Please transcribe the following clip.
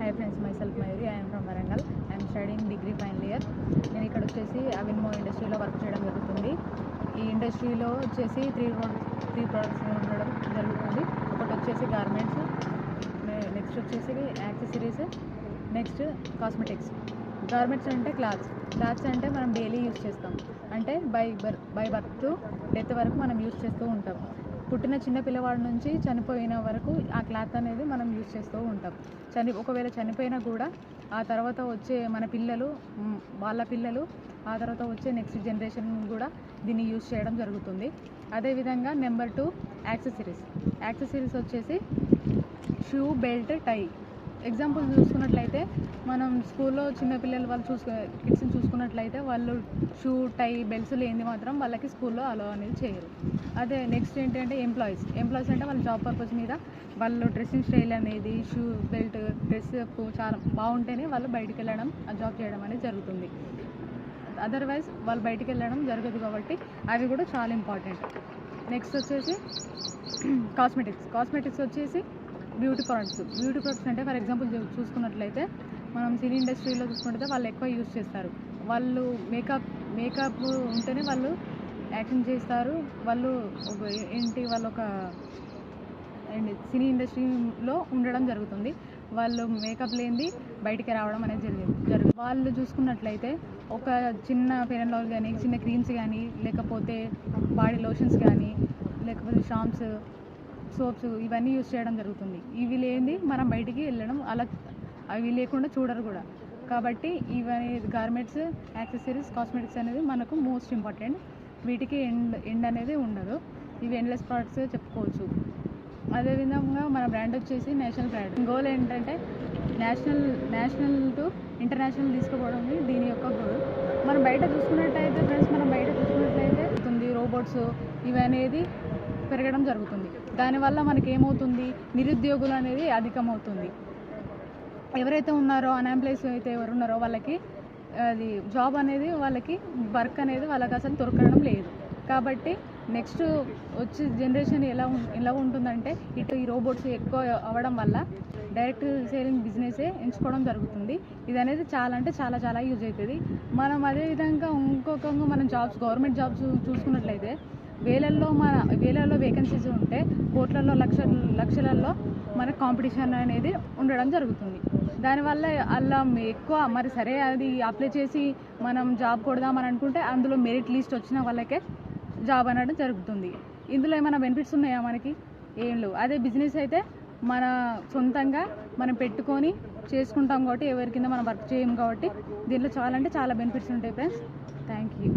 Hi friends, myself Mayuri. I am from Varangal. I am studying degree final year. నేను ఇక్కడ వచ్చేసి అవిన్మో ఇండస్ట్రీలో work చేయడం జరుగుతుంది. ఈ ఇండస్ట్రీలో వచ్చేసి త్రీ ప్రొడక్ట్స్ ఉండడం జరుగుతుంది. ఒకటి వచ్చేసి గార్మెంట్స్, నెక్స్ట్ వచ్చేసి యాక్సెసరీస్, నెక్స్ట్ కాస్మెటిక్స్. గార్మెంట్స్ అంటే క్లాత్స్ అంటే మనం డైలీ యూజ్ చేస్తాం, అంటే బై బర్త్ టు డెత్ వరకు మనం యూజ్ చేస్తూ ఉంటాం. పుట్టిన చిన్న పిల్లవాడి నుంచి చనిపోయిన వరకు ఆ క్లాత్ అనేది మనం యూజ్ చేస్తూ ఉంటాం. ఒకవేళ చనిపోయినా కూడా ఆ తర్వాత వచ్చే మన పిల్లలు, వాళ్ళ పిల్లలు, ఆ తర్వాత వచ్చే నెక్స్ట్ జనరేషన్ కూడా దీన్ని యూజ్ చేయడం జరుగుతుంది. అదేవిధంగా నెంబర్ 2 యాక్సెసరీస్ వచ్చేసి షూ, బెల్ట్, టై. ఎగ్జాంపుల్ చూసుకున్నట్లయితే మనం స్కూల్లో చిన్నపిల్లలు వాళ్ళు కిడ్స్ని చూసుకున్నట్లయితే వాళ్ళు షూ, టై, బెల్ట్స్ లేనిది మాత్రం వాళ్ళకి స్కూల్లో అలో అనేది చేయరు. అదే నెక్స్ట్ ఏంటంటే ఎంప్లాయీస్ అంటే వాళ్ళ జాబ్ పర్పస్ మీద వాళ్ళు డ్రెస్సింగ్ స్టైల్ అనేది, షూ, బెల్ట్, డ్రెస్ చాలా బాగుంటేనే వాళ్ళు బయటికి వెళ్ళడం, జాబ్ చేయడం అనేది జరుగుతుంది. అదర్వైజ్ వాళ్ళు బయటికి వెళ్ళడం జరగదు కాబట్టి అవి కూడా చాలా ఇంపార్టెంట్. నెక్స్ట్ వచ్చేసి కాస్మెటిక్స్ వచ్చేసి బ్యూటీ ప్రొడక్ట్స్ అంటే ఫర్ ఎగ్జాంపుల్ చూసుకున్నట్లయితే మనం సినీ ఇండస్ట్రీలో చూసుకుంటే వాళ్ళు ఎక్కువ యూజ్ చేస్తారు. వాళ్ళు మేకప్ ఉంటేనే వాళ్ళు యాక్టింగ్ చేస్తారు. వాళ్ళు ఒక సినీ ఇండస్ట్రీలో ఉండడం జరుగుతుంది. వాళ్ళు మేకప్ లేనిది బయటికి రావడం అనేది జరుగుతుంది. వాళ్ళు చూసుకున్నట్లయితే ఒక చిన్న ఫెయిర్ అండ్ లవ్లీ కానీ, చిన్న క్రీమ్స్ కానీ, లేకపోతే బాడీ లోషన్స్ కానీ, లేకపోతే షాంప్స్, సోప్స్, ఇవన్నీ యూజ్ చేయడం జరుగుతుంది. ఇవి లేనిది మనం బయటికి వెళ్ళడం, అవి లేకుండా చూడరు కూడా. కాబట్టి ఇవన్నీ గార్మెంట్స్, యాక్సెసరీస్, కాస్మెటిక్స్ అనేది మనకు మోస్ట్ ఇంపార్టెంట్. వీటికి ఎండ్ అనేది ఉండదు. ఇవి ఎండ్లెస్ ప్రోడక్ట్స్ చెప్పుకోవచ్చు. అదేవిధంగా మన బ్రాండ్ వచ్చేసి నేషనల్ బ్రాండ్. గోల్ ఏంటంటే నేషనల్ టు ఇంటర్నేషనల్ తీసుకుపోవడం దీని యొక్క గోల్. మనం బయట చూసుకున్నట్టయితే రోబోట్స్ ఇవి అనేది పెరగడం జరుగుతుంది. దానివల్ల మనకి ఏమవుతుంది, నిరుద్యోగులు అనేది అధికమవుతుంది. ఎవరైతే ఉన్నారో, అన్ఎంప్లాయ్స్ అయితే ఎవరు ఉన్నారో వాళ్ళకి అది జాబ్ అనేది, వాళ్ళకి వర్క్ అనేది వాళ్ళకి అసలు దొరకడం లేదు. కాబట్టి నెక్స్ట్ వచ్చే జనరేషన్ ఎలా ఉంటుందంటే ఇటు ఈ రోబోట్స్ ఎక్కువ అవ్వడం వల్ల డైరెక్ట్ సేలింగ్ బిజినెసే ఎంచుకోవడం జరుగుతుంది. ఇది అనేది చాలా యూజ్ అవుతుంది. మనం అదేవిధంగా మనం గవర్నమెంట్ జాబ్స్ చూసుకున్నట్లయితే వేలల్లో వేకెన్సీస్ ఉంటే కోట్లలో లక్షలలో మనకు కాంపిటీషన్ అనేది ఉండడం జరుగుతుంది. దానివల్ల అలా ఎక్కువ మరి సరే అది అప్లై చేసి మనం జాబ్ కొడదామని అనుకుంటే అందులో మెరిట్ లిస్ట్ వచ్చిన వాళ్ళకే జాబ్ అనడం జరుగుతుంది. ఇందులో ఏమైనా బెనిఫిట్స్ ఉన్నాయా మనకి? ఏం లేవు. అదే బిజినెస్ అయితే మన సొంతంగా మనం పెట్టుకొని చేసుకుంటాం కాబట్టి ఎవరి కింద మనం వర్క్ చేయం కాబట్టి దీంట్లో చాలా బెనిఫిట్స్ ఉంటాయి ఫ్రెండ్స్. Thank you.